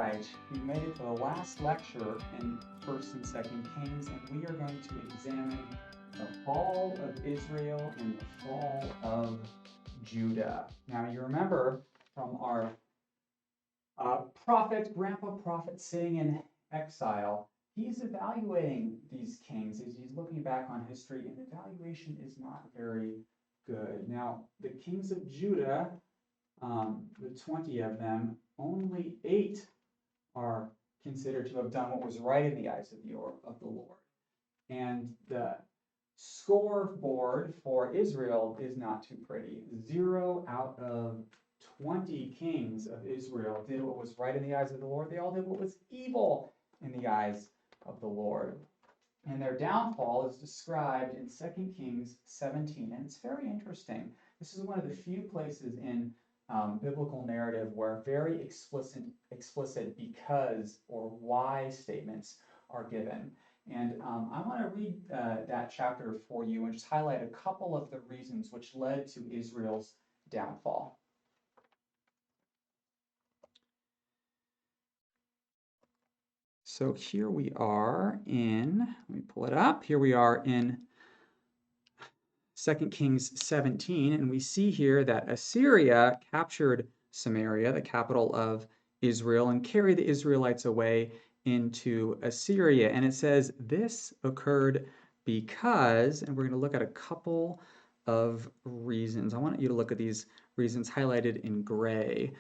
right, we made it to the last lecture in 1st and 2nd Kings, and we are going to examine the fall of Israel and the fall of Judah. Now, you remember from our grandpa prophet sitting in exile, he's evaluating these kings as he's looking back on history, and the evaluation is not very good. Now, the kings of Judah, the 20 of them, only 8 are considered to have done what was right in the eyes of the Lord. And the scoreboard for Israel is not too pretty. 0 out of 20 kings of Israel did what was right in the eyes of the Lord. They all did what was evil in the eyes of the Lord. And their downfall is described in 2 Kings 17. And it's very interesting. This is one of the few places in biblical narrative where very explicit because or why statements are given. And I want to read that chapter for you and just highlight a couple of the reasons which led to Israel's downfall. So here we are in, let me pull it up. Here we are in 2 Kings 17, and we see here that Assyria captured Samaria, the capital of Israel, and carried the Israelites away into Assyria. And it says this occurred because, and we're going to look at a couple of reasons. I want you to look at these reasons highlighted in gray.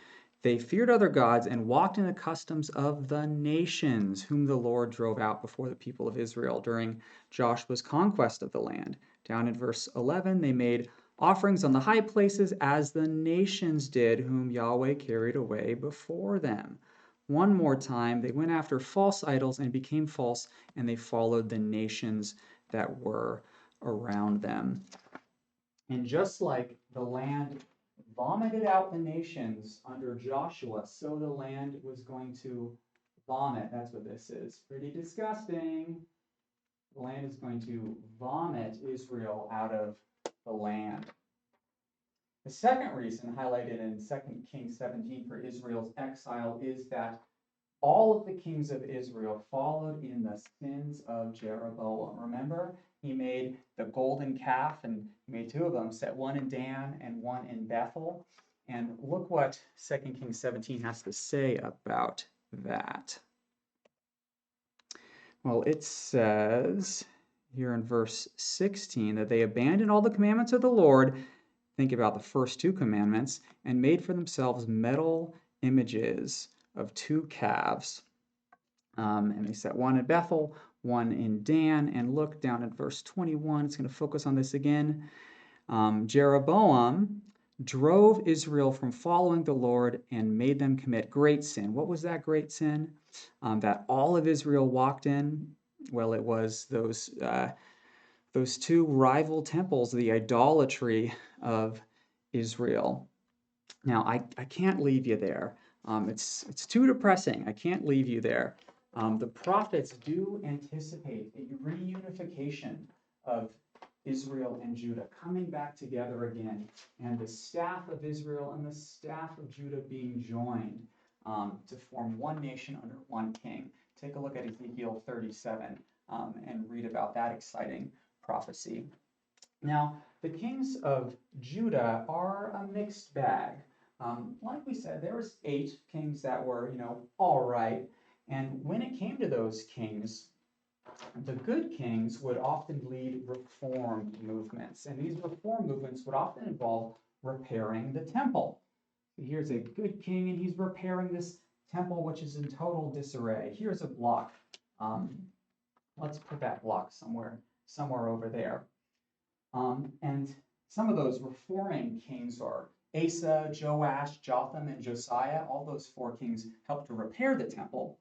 They feared other gods and walked in the customs of the nations whom the Lord drove out before the people of Israel during Joshua's conquest of the land. Down in verse 11, they made offerings on the high places as the nations did, whom Yahweh carried away before them. One more time, they went after false idols and became false, and they followed the nations that were around them. And just like the land vomited out the nations under Joshua, so the land was going to vomit. That's what this is. Pretty disgusting. The land is going to vomit Israel out of the land. The second reason highlighted in 2 Kings 17 for Israel's exile is that all of the kings of Israel followed in the sins of Jeroboam. Remember, he made the golden calf, and he made 2 of them, set one in Dan and one in Bethel. And look what 2 Kings 17 has to say about that. Well, it says here in verse 16 that they abandoned all the commandments of the Lord. Think about the first 2 commandments, and made for themselves metal images of 2 calves. And they set one in Bethel, one in Dan. And look down at verse 21. It's going to focus on this again. Jeroboam drove Israel from following the Lord and made them commit great sin. What was that great sin that all of Israel walked in? Well, it was those 2 rival temples, the idolatry of Israel. Now, I can't leave you there. It's too depressing. I can't leave you there. The prophets do anticipate a reunification of Israel and Judah coming back together again, and the staff of Israel and the staff of Judah being joined to form one nation under one king. Take a look at Ezekiel 37 and read about that exciting prophecy. Now, the kings of Judah are a mixed bag. Like we said, there was 8 kings that were, all right. And when it came to those kings, the good kings would often lead reform movements. And these reform movements would often involve repairing the temple. Here's a good king, and he's repairing this temple, which is in total disarray. Here's a block. Let's put that block somewhere over there. And some of those reforming kings are Asa, Joash, Jotham, and Josiah. All those 4 kings helped to repair the temple.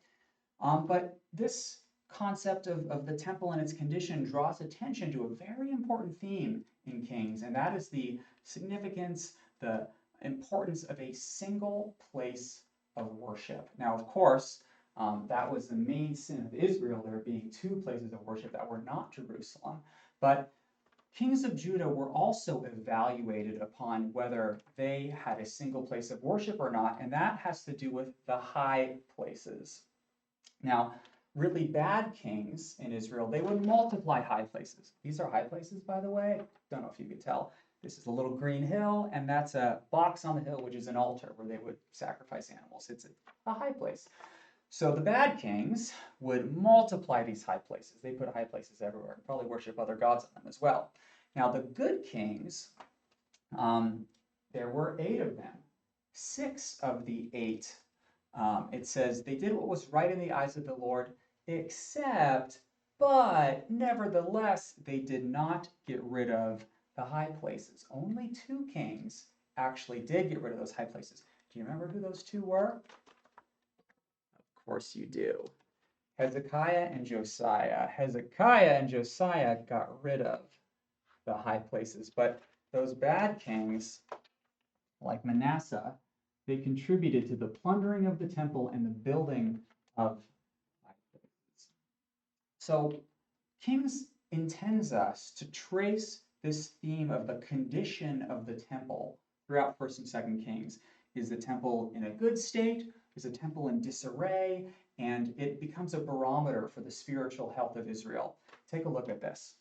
But this concept of the temple and its condition draws attention to a very important theme in Kings, and that is the significance, the importance of a single place of worship. Now, of course, that was the main sin of Israel, there being 2 places of worship that were not Jerusalem. But kings of Judah were also evaluated upon whether they had a single place of worship or not, and that has to do with the high places. Now, really bad kings in Israel, they would multiply high places. These are high places, by the way. Don't know if you could tell. This is a little green hill, and that's a box on the hill, which is an altar where they would sacrifice animals. It's a high place. So the bad kings would multiply these high places. They put high places everywhere, probably worship other gods on them as well. Now, the good kings, there were 8 of them. 6 of the 8, it says, they did what was right in the eyes of the Lord, but nevertheless, they did not get rid of the high places. Only 2 kings actually did get rid of those high places. Do you remember who those 2 were? Of course you do. Hezekiah and Josiah. Hezekiah and Josiah got rid of the high places, but those bad kings, like Manasseh, they contributed to the plundering of the temple and the building of high places. So Kings intends us to trace this theme of the condition of the temple throughout 1st and 2nd Kings. Is the temple in a good state? Is the temple in disarray? And it becomes a barometer for the spiritual health of Israel. Take a look at this.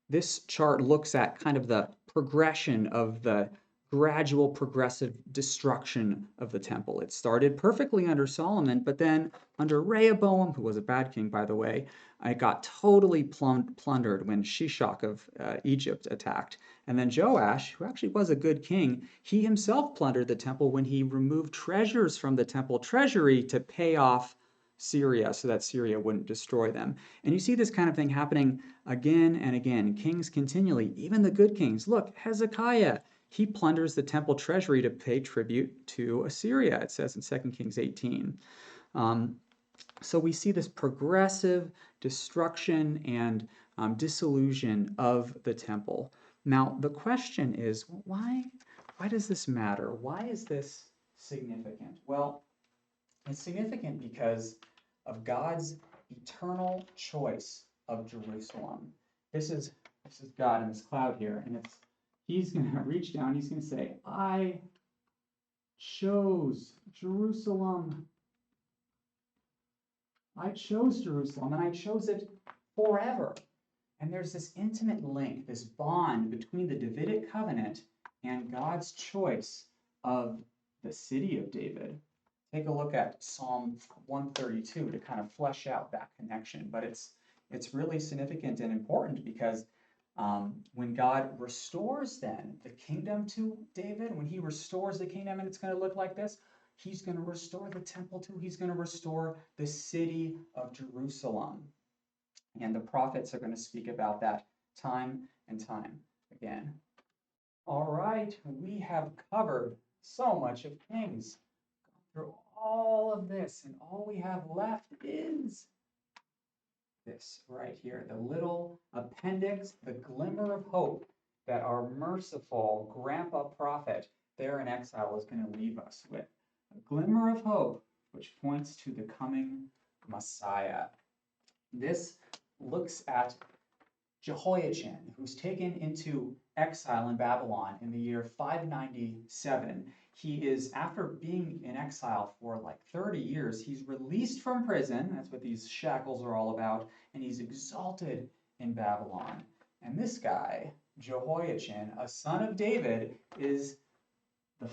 This chart looks at kind of the progression of the gradual progressive destruction of the temple. It started perfectly under Solomon, but then under Rehoboam, who was a bad king, by the way, it got totally plundered when Shishak of Egypt attacked. And then Joash, who actually was a good king, he himself plundered the temple when he removed treasures from the temple treasury to pay off Syria so that Syria wouldn't destroy them. And you see this kind of thing happening again and again. Kings continually, even the good kings. Look, Hezekiah, he plunders the temple treasury to pay tribute to Assyria, it says in 2 Kings 18. So we see this progressive destruction and dissolution of the temple. Now, the question is, why does this matter? Why is this significant? Well, it's significant because of God's eternal choice of Jerusalem. This is God in this cloud here, and he's going to reach down, he's going to say, I chose Jerusalem. I chose Jerusalem, and I chose it forever. And there's this intimate link, this bond between the Davidic covenant and God's choice of the city of David. Take a look at Psalm 132 to kind of flesh out that connection. But it's really significant and important because when God restores then the kingdom to David, when he restores the kingdom, and it's going to look like this, he's going to restore the temple too. He's going to restore the city of Jerusalem. And the prophets are going to speak about that time and time again. All right, we have covered so much of Kings. Through all of this, and all we have left is this right here, the little appendix, the glimmer of hope that our merciful grandpa prophet there in exile is going to leave us with. A glimmer of hope which points to the coming Messiah. This looks at Jehoiachin, who's taken into exile in Babylon in the year 597. He is, after being in exile for like 30 years, he's released from prison. That's what these shackles are all about. And he's exalted in Babylon. And this guy, Jehoiachin, a son of David, is the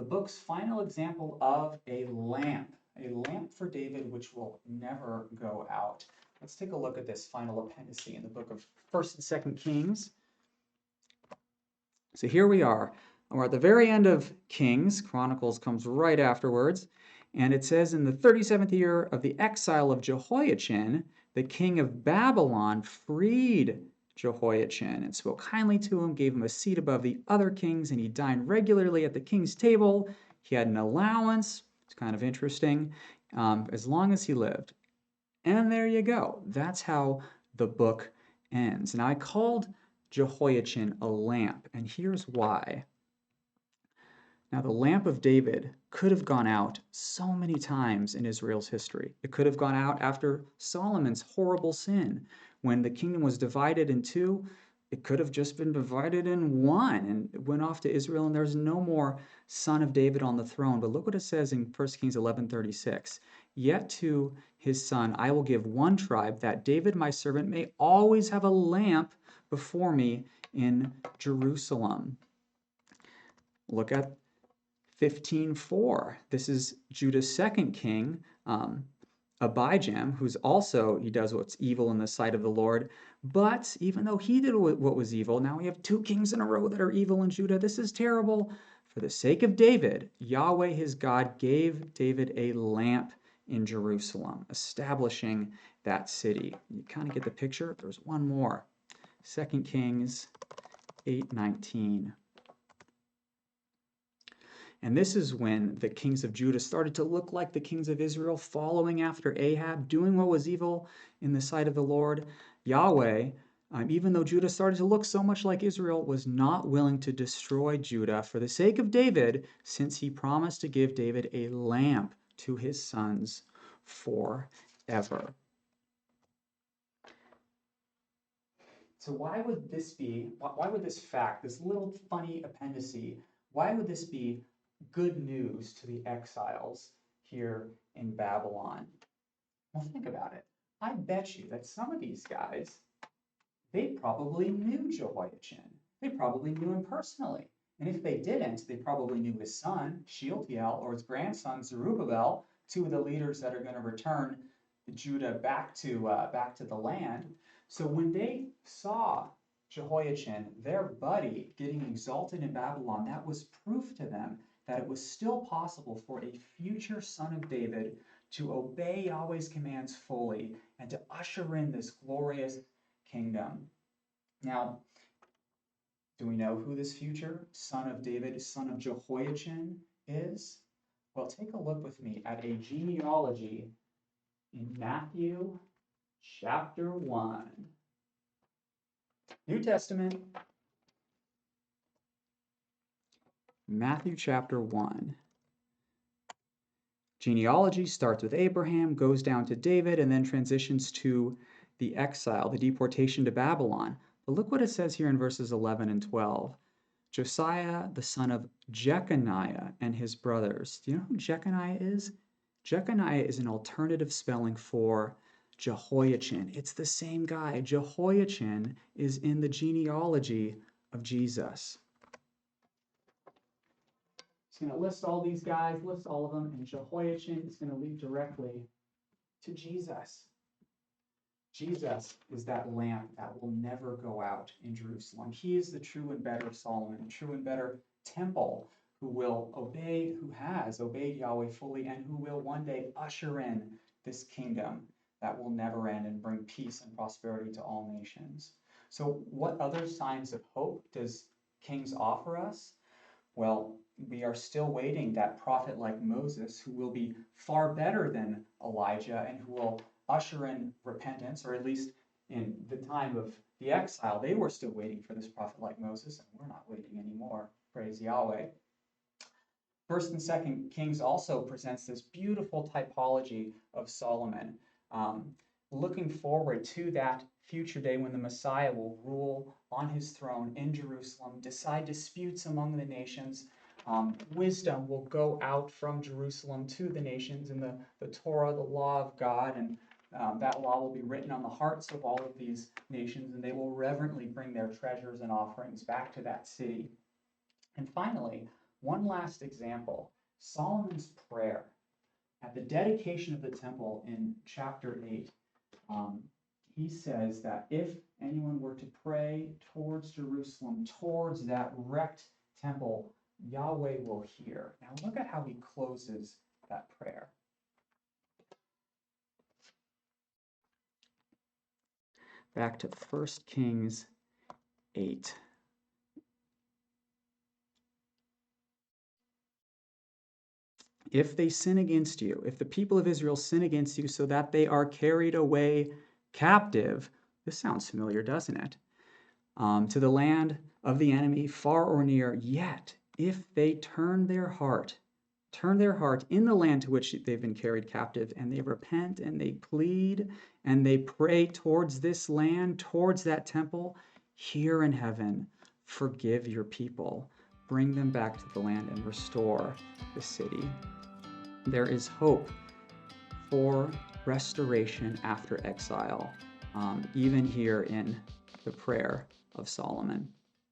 book's final example of a lamp for David, which will never go out. Let's take a look at this final appendice in the book of 1st and 2nd Kings. So here we are. We're at the very end of Kings. Chronicles comes right afterwards. And it says, in the 37th year of the exile of Jehoiachin, the king of Babylon freed Jehoiachin and spoke kindly to him, gave him a seat above the other kings, and he dined regularly at the king's table. He had an allowance. It's kind of interesting, as long as he lived. And there you go. That's how the book ends. Now, I called Jehoiachin a lamp, and here's why. Now, the lamp of David could have gone out so many times in Israel's history. It could have gone out after Solomon's horrible sin. When the kingdom was divided in two, it could have just been divided in one and it went off to Israel, and there's no more son of David on the throne. But look what it says in 1 Kings 11:36. Yet to his son I will give one tribe, that David my servant may always have a lamp before me in Jerusalem. Look at 15:4. This is Judah's second king, Abijam, he does what's evil in the sight of the Lord. But even though he did what was evil, now we have two kings in a row that are evil in Judah. This is terrible. For the sake of David, Yahweh his God gave David a lamp in Jerusalem, establishing that city. You kind of get the picture. There's one more. 2 Kings 8:19. And this is when the kings of Judah started to look like the kings of Israel, following after Ahab, doing what was evil in the sight of the Lord. Yahweh, even though Judah started to look so much like Israel, was not willing to destroy Judah for the sake of David, since he promised to give David a lamp to his sons forever. So why would this fact, this little funny appendice, why would this be good news to the exiles here in Babylon? Well, think about it. I bet you that some of these guys, they probably knew Jehoiachin. They probably knew him personally. And if they didn't, they probably knew his son, Shealtiel, or his grandson, Zerubbabel, two of the leaders that are going to return Judah back to the land. So when they saw Jehoiachin, their buddy, getting exalted in Babylon, that was proof to them that it was still possible for a future son of David to obey Yahweh's commands fully and to usher in this glorious kingdom. Now, do we know who this future son of David, son of Jehoiachin is? Well, take a look with me at a genealogy in Matthew chapter 1. New Testament. Matthew chapter 1. Genealogy starts with Abraham, goes down to David, and then transitions to the exile, the deportation to Babylon. But look what it says here in verses 11 and 12. Josiah, the son of Jeconiah, and his brothers. Do you know who Jeconiah is? Jeconiah is an alternative spelling for Jehoiachin. It's the same guy. Jehoiachin is in the genealogy of Jesus. It's going to list all these guys, list all of them, and Jehoiachin is going to lead directly to Jesus. Jesus is that lamp that will never go out in Jerusalem. He is the true and better Solomon, the true and better temple who has obeyed Yahweh fully, and who will one day usher in this kingdom that will never end and bring peace and prosperity to all nations. So what other signs of hope does Kings offer us? Well, we are still waiting that prophet like Moses, who will be far better than Elijah and who will usher in repentance, or at least in the time of the exile, they were still waiting for this prophet like Moses, and we're not waiting anymore. Praise Yahweh. First and Second Kings also presents this beautiful typology of Solomon, looking forward to that future day when the Messiah will rule on his throne in Jerusalem, decide disputes among the nations. Wisdom will go out from Jerusalem to the nations in the Torah, the law of God, and that law will be written on the hearts of all of these nations, and they will reverently bring their treasures and offerings back to that city. And finally, one last example, Solomon's prayer. At the dedication of the temple in chapter 8, he says that if anyone were to pray towards Jerusalem, towards that wrecked temple, Yahweh will hear. Now look at how he closes that prayer. Back to 1 Kings 8. If they sin against you, if the people of Israel sin against you so that they are carried away captive, this sounds familiar, doesn't it? To the land of the enemy, far or near, yet if they turn their heart in the land to which they've been carried captive, and they repent and they plead and they pray towards this land, towards that temple, here in heaven, forgive your people, bring them back to the land and restore the city. There is hope for restoration after exile, even here in the prayer of Solomon.